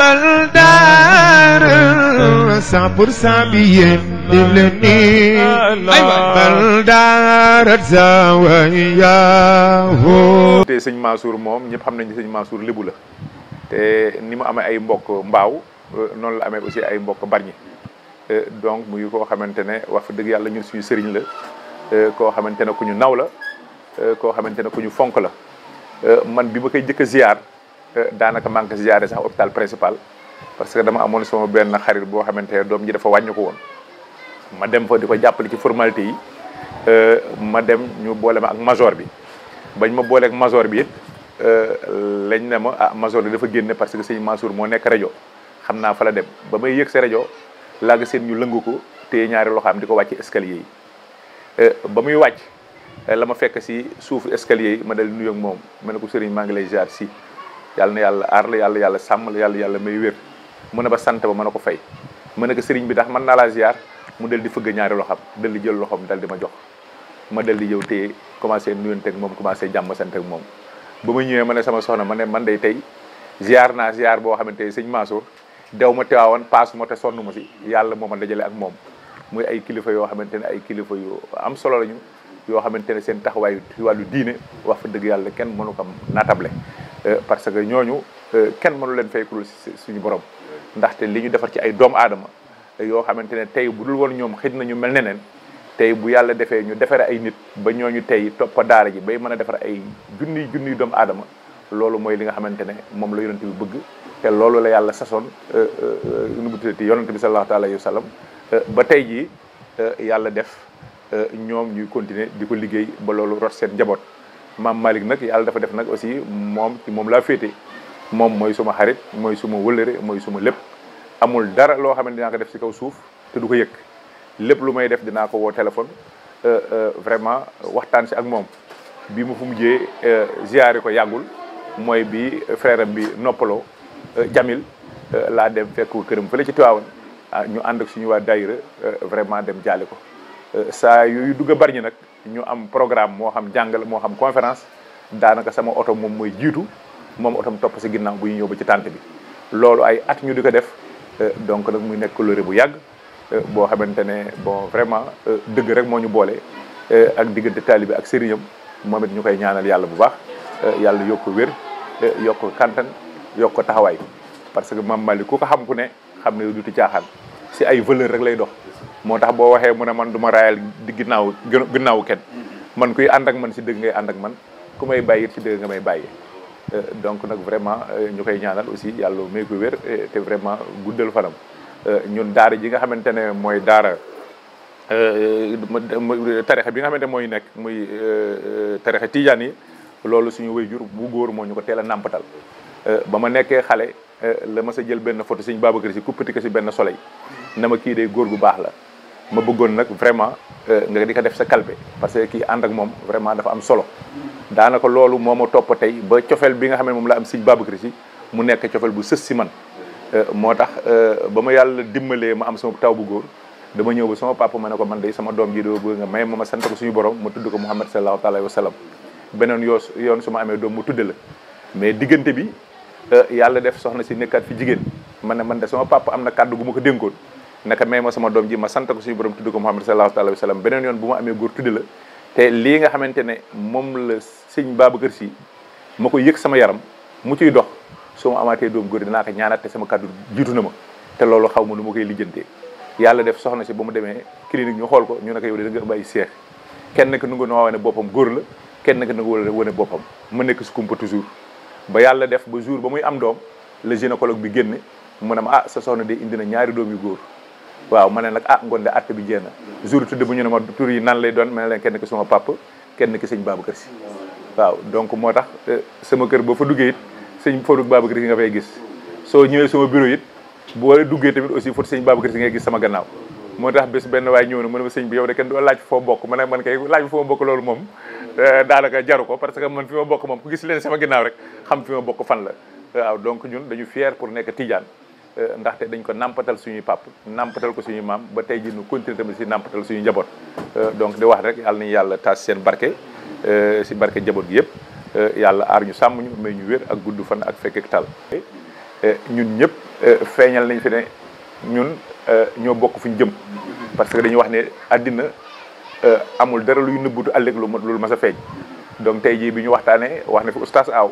بلدار 100% بيين لبلني بلدار زاوياه te sëñ Mansour moom ñëpp xam nañ ne sëñ Mansour lébu la te ni mu amee ay mbokk mbaaw noonu la amee aussi ay mbokk barñi donc muy koo xamante ne wax fa dëgg yàlla ñun suñu sëriñ la koo xamante ne ku ñu naw la koo xamante ne ku ñu fonk la man bi ma koy jëkk a ziar daanaka maa ngi ko ziaré sax hôpital principal parce que dama amoon sama benn xarit boo xamante ne doom ji dafa wàññi ko woon ma dem fa di ko jàppale ci formalité yi ma dem ñu boole ma ak major bi bañ ma boole ak major bi it lañ ne ma ah major bi dafa génne parce que sëñ Mansour moo nekk rajo xam naa fa la dem ba may yëg sa rajo laa nga seen ñu lëngu ko téye ñaari loxaam di ko wàcc escalier yi ba muy wàcc la ma fekk si suufu escalier yi ma dal nuyu ak moom ma ne ko sëriñ maa ngi lay ziar si yàlla na yàlla aar la yàlla sàmm la yàlla may wér mu ne ba sant ba mën a ko fay ma ne ko sëriñ bi ndax mën naa laa ziar mu del di fëgg ñaari loxam del di jël loxam dal di ma jox ma del di ñëw téye commencé nuyante ak moom commencé jàmm sant ak moom ba ma ñëwee ma ne sama soxna ma ne man day tey ziar naa ziar boo xamante ne sëñ Mansour dew ma teewaawoon paas ma te sonn ma si yàlla moo ma dajale ak moom muy ay kilifa yoo xamante ne ay kilifa yu am solo lañu yoo xamante ne seen taxawaay ci wàllu diine wax fa dëgg yàlla kenn mënu ko natable parce que ñooñu kenn mënu leen fay kurul suñu borom ndaxte li ñu defar ci ay doomu aadama yoo xamante ne tey bu dul woon ñoom xëj na ñu mel neneen tey bu yàlla defee ñu defare ay nit ba ñooñu tey toppa daara ji bay mën a defar ay junniy doomu aadama loolu mooy li nga xamante ne moom la yonente bi bëgg te loolu la yàlla sasoon nu mu tuddati yonente bi sallallahu alayhi wa sallam ba tey jii yàlla def ñoom ñuy continuer di ko liggéey ba loolu rot seen njaboot maam Malick nag yàlla dafa def nag aussi moom ci moom laa féete moom mooy suma xarit mooy suma wëllëre mooy suma lépp amul dara loo xam ne dinaa ko def ci kaw suuf te du ko yëg lépp lu may def dinaa ko woo téléphone vraiment waxtaan si ak moom bi mu fu mujjee ziyaare ko yàggul mooy bi frère am bi noppaloo Jamil laa dem fekk ko këram fële ci Tiwaawan ñu ànd ak suñu waa daayira vraiment dem jaale ko saa yooyu dugg a bari ñi nag ñu am programme moo xam jàngal moo xam conférence daanaka sama oto moom mooy jiitu moom otom topp si ginnaaw bu ñu ñëw ba ci tànt bi loolu ay at ñu di ko def donc nag muy nekk coloré bu yàgg boo xamante ne bon vraiment dëgg rek moo ñu boole ak diggante taalibe ak sëriñam moom it ñu koy ñaanal yàlla bu baax yàlla yokk ko wér yokk ko kantan yokk ko taxawaay parce que Mame Malick ku ko xam ku ne xam ne du ti caaxaan si ay valeur rek lay dox moo tax boo waxee mu ne man du ma raayal di ginnaawu kenn man kuy ànd ak man si dëgg ngay ànd ak man ku may bàyyi si dëgg nga may bàyyi donc nag vraiment ñu koy ñaanal aussi yàlla may ko wér te vraiment guddal fanam ñun daara ji nga xamante ne mooy daara tarixa bi nga xamante mooy nekk muy tarixa tijaan yi loolu suñu waajur bu góor moo ñu ko teel a nàmpatal ba ma nekkee xale la ma sa jël benn photo sëñ Babacar si kuppati ko si benn soleil na ma kii de góor gu baax la ma bëggoon nag vraiment nga di ko def sa kalpe parce que kii ànd ak moom vraiment dafa am solo daanaka loolu moo ma topp tey ba cofeel bi nga xam ne moom la am sëñ Babacar si mu nekk cofeel bu sës si man moo tax ba ma yàlla dimbalee ma am sama taw bu góor dama ñëw ba sama papa ma ne ko man day sama doom ji doo bëgg nga may ma sant ko suñu borom ma tudd ko Muhammad sallallahu alayhi wa sallam beneen yoon su ma amee doom mu tudde la mais diggante bi yàlla def soxna si nekkaat fi jigéen man ne man de sama papa am na kàddu gu ma ko dénkoon naka may ma sama doom ji ma sant ko suñu borom tudd ko Muhammad sallallahu alayhi wa sallam beneen yoon bu ma amee góor tudde la te lii nga xamante ne moom la sëñ Babacar si ma ko yëg sama yaram mu ciy dox soo ma amaatee doom góor dinaa ko ñaanat te sama kàddu jiitu na ma te loolu xaw ma nu ma koy lijjantee yàlla def soxna si ba mu demee clinique ñu xool ko ñu ne ko yow de da nga bàyyi seex kenn ki nu nga noo wane boppam góor la kenn ki nu nga wane boppam ma nekk si kumpa toujours ba yàlla def ba jour ba muy am doom le gynécologue bi génne mu ne ma ah sa soxna de indi na ñaari doom yu góor waaw ma ne nag ah ngoon de atte bi jéem a jour tudd bu ñu ne ma tur yi nan lay doon ma ne leen kenn ki sama papa kenn ki sëñ Babacar si waaw donc moo tax sama kër boo fa duggee it sëñ Fodou Babacar si nga fay gis soo ñëwee sama bureau it boo duggee tamit aussi foto sëñ Babacar si ngay gis sama gannaaw moo tax bés benn waay ñëw na mu ne ma sëñ bi yow de kenn doo laaj foo bokk ma ne man kay laaj foo bokk loolu moom daanaka jaru ko parce que man fi ma bokk moom ku gis leen sama ginnaaw rek xam fi ma bokk fan la waaw donc ñun dañu fier pour nekk tijaan ndaxte dañ ko nampatal suñuy pap nampatal ko suñuy maam ba tey ji ñu continuer tamit si nampatal suñu njaboot donc di wax rek yàlla nañu yàlla taas seen barke si barke njaboot gi yëpp yàlla aar ñu sàmm ñu may ñu wér ak gudd fan ak fekk ak tal ñun ñëpp feeñal nañ fi ne ñun ñoo bokk fu ñu jëm parce que dañuy wax ne àddina amul dara luy nëbbutu ëllëg lu mas a feeñ donc tey jii bi ñu waxtaanee wax na fi oustaz Aw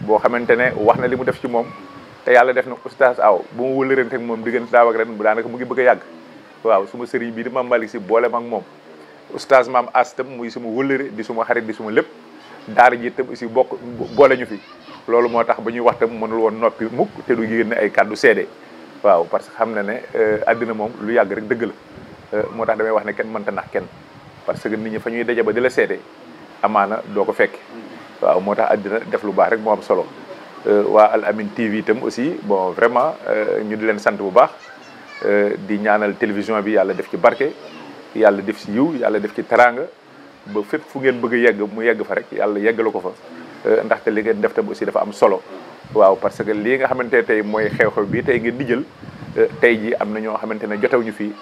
boo xamante ne wax na li mu def ci moom te yàlla def na oustaz Aw bu mu wëlërante ak moom diggante daaw ak ren bu daanaka mu ngi bëgg a yàgg waaw suma sëriñ bii di Mame Malick Sy boole ma ak moom oustaz Mame As tam muy suma wëlëre di suma xarit di suma lépp daara ji tam aussi boole ñu fi loolu moo tax ba ñuy wax tam mënul woon noppi mukk te du génne ay kàddu seede waaw parce que xam na ne àddina moom lu yàgg rek dëgg la moo tax damay wax ne kenn mënta nax kenn parce que nit ñi fa ñuy daje ba di la seede amaana doo ko fekk waaw moo tax àddina def lu baax rek moo am solo waa Al Amine TV itam aussi bon vraiment ñu di leen sant bu baax di ñaanal télévision bi yàlla def ci barke yàlla def ci yiw yàlla def ci teraanga ba fépp fu ngeen bëgg a yegg mu yegg fa rek yàlla yeggala ko fa ndaxte li ngeen def tam aussi dafa am solo waaw parce que lii nga xamante ne tey mooy xew-xew bi tey ngeen di jël tey ji am na ñoo xamante ne jotewuñu fii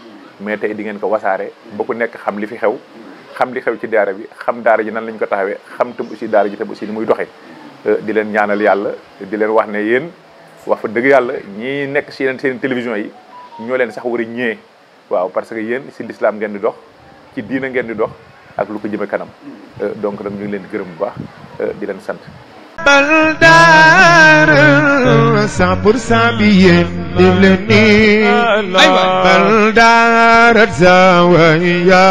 mais tey di ngeen ko wasaare ba ku nekk xam li fi xew xam li xew ci daara bi xam daara ji nan lañ ko taxawee xam tam aussi daara ji tam aussi ni muy doxee di leen ñaanal yàlla di leen wax ne yéen wax fa dëgg yàlla ñii nekk si yeneen seen télévision yi ñoo leen sax war a ñëwee waaw parce que yéen si l'islam ngeen di dox ci diina ngeen di dox ak lu ko jëme kanam donc nag ñu ngi leen di gërëm bu baax di leen sant Baldar 100% bi yéen def leen nii Baldar Zawiya